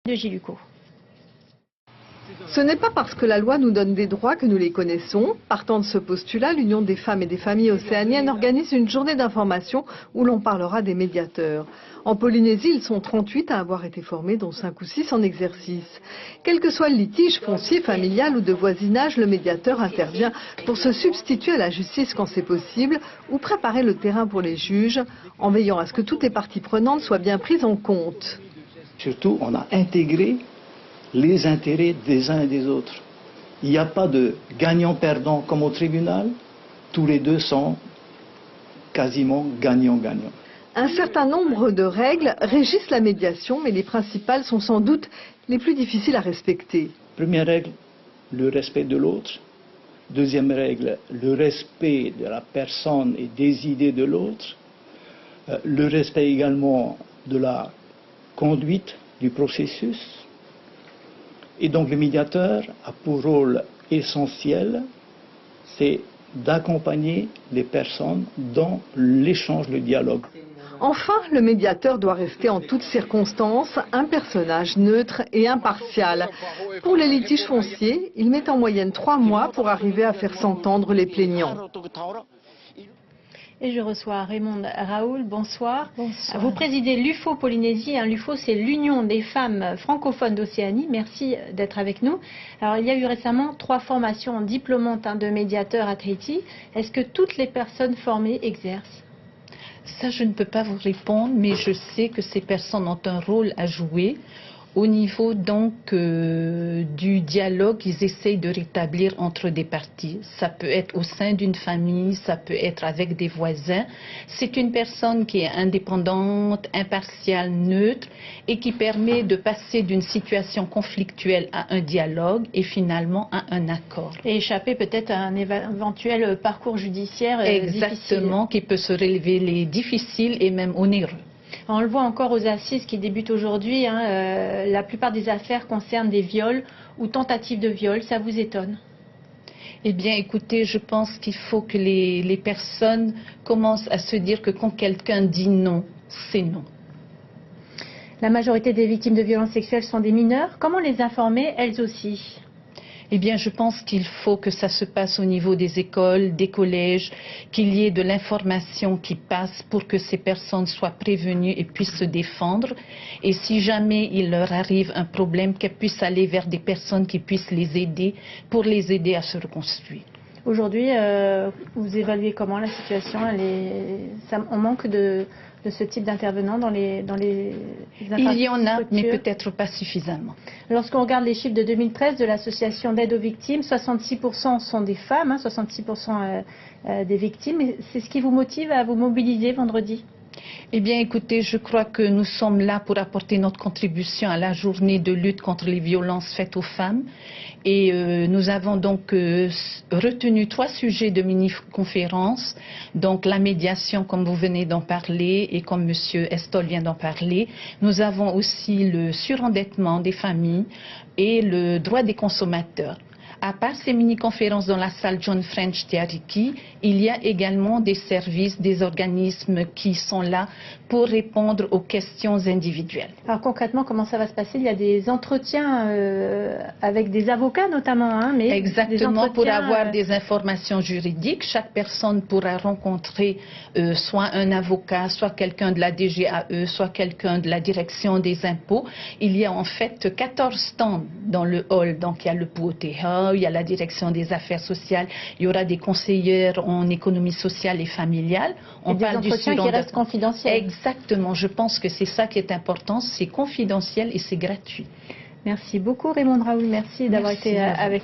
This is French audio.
de Gilles Lucot. Ce n'est pas parce que la loi nous donne des droits que nous les connaissons. Partant de ce postulat, l'Union des femmes et des familles océaniennes organise une journée d'information où l'on parlera des médiateurs. En Polynésie, ils sont 38 à avoir été formés, dont 5 ou 6 en exercice. Quel que soit le litige foncier, familial ou de voisinage, le médiateur intervient pour se substituer à la justice quand c'est possible ou préparer le terrain pour les juges, en veillant à ce que toutes les parties prenantes soient bien prises en compte. Surtout, on a intégré les intérêts des uns et des autres. Il n'y a pas de gagnant-perdant comme au tribunal. Tous les deux sont quasiment gagnant-gagnant. Un certain nombre de règles régissent la médiation, mais les principales sont sans doute les plus difficiles à respecter. Première règle, le respect de l'autre. Deuxième règle, le respect de la personne et des idées de l'autre. Le respect également de la conduite du processus. Et donc le médiateur a pour rôle essentiel, c'est d'accompagner les personnes dans l'échange, le dialogue. Enfin, le médiateur doit rester en toutes circonstances un personnage neutre et impartial. Pour les litiges fonciers, il met en moyenne 3 mois pour arriver à faire s'entendre les plaignants. Et je reçois Raymond Raoul, bonsoir. Bonsoir. Vous présidez l'UFO Polynésie. L'UFO, c'est l'Union des femmes francophones d'Océanie. Merci d'être avec nous. Alors, il y a eu récemment 3 formations diplômantes de médiateurs à Tahiti. Est-ce que toutes les personnes formées exercent? Ça, je ne peux pas vous répondre, mais je sais que ces personnes ont un rôle à jouer. Au niveau donc du dialogue, ils essayent de rétablir entre des parties. Ça peut être au sein d'une famille, ça peut être avec des voisins. C'est une personne qui est indépendante, impartiale, neutre et qui permet de passer d'une situation conflictuelle à un dialogue et finalement à un accord. Et échapper peut-être à un éventuel parcours judiciaire Exactement, difficile. qui peut se révéler difficile et même onéreux. On le voit encore aux assises qui débutent aujourd'hui. La plupart des affaires concernent des viols ou tentatives de viol. Ça vous étonne? Eh bien, écoutez, je pense qu'il faut que les personnes commencent à se dire que quand quelqu'un dit non, c'est non. La majorité des victimes de violences sexuelles sont des mineurs. Comment les informer, elles aussi? Eh bien, je pense qu'il faut que ça se passe au niveau des écoles, des collèges, qu'il y ait de l'information qui passe pour que ces personnes soient prévenues et puissent se défendre. Et si jamais il leur arrive un problème, qu'elles puissent aller vers des personnes qui puissent les aider pour les aider à se reconstruire. Aujourd'hui, vous évaluez comment la situation? On manque de ce type d'intervenants dans les infrastructures. Il y en a, mais peut-être pas suffisamment. Lorsqu'on regarde les chiffres de 2013 de l'association d'aide aux victimes, 66% sont des femmes, 66% des victimes. C'est ce qui vous motive à vous mobiliser vendredi? Eh bien, écoutez, je crois que nous sommes là pour apporter notre contribution à la journée de lutte contre les violences faites aux femmes. Et nous avons donc retenu 3 sujets de mini-conférence. Donc la médiation, comme vous venez d'en parler, et comme M. Estol vient d'en parler. Nous avons aussi le surendettement des familles et le droit des consommateurs. À part ces mini-conférences dans la salle John French Tiariki, il y a également des services, des organismes qui sont là pour répondre aux questions individuelles. Alors concrètement, comment ça va se passer? Il y a des entretiens avec des avocats notamment, mais exactement, pour avoir des informations juridiques. Chaque personne pourra rencontrer soit un avocat, soit quelqu'un de la DGAE, soit quelqu'un de la direction des impôts. Il y a en fait 14 stands dans le hall. Donc il y a le Puoteha, il y a la direction des affaires sociales, il y aura des conseillères en économie sociale et familiale. On parle des entretiens qui restent confidentiels. Exactement, je pense que c'est ça qui est important, c'est confidentiel et c'est gratuit. Merci beaucoup Raymond Raoul, merci d'avoir été avec nous.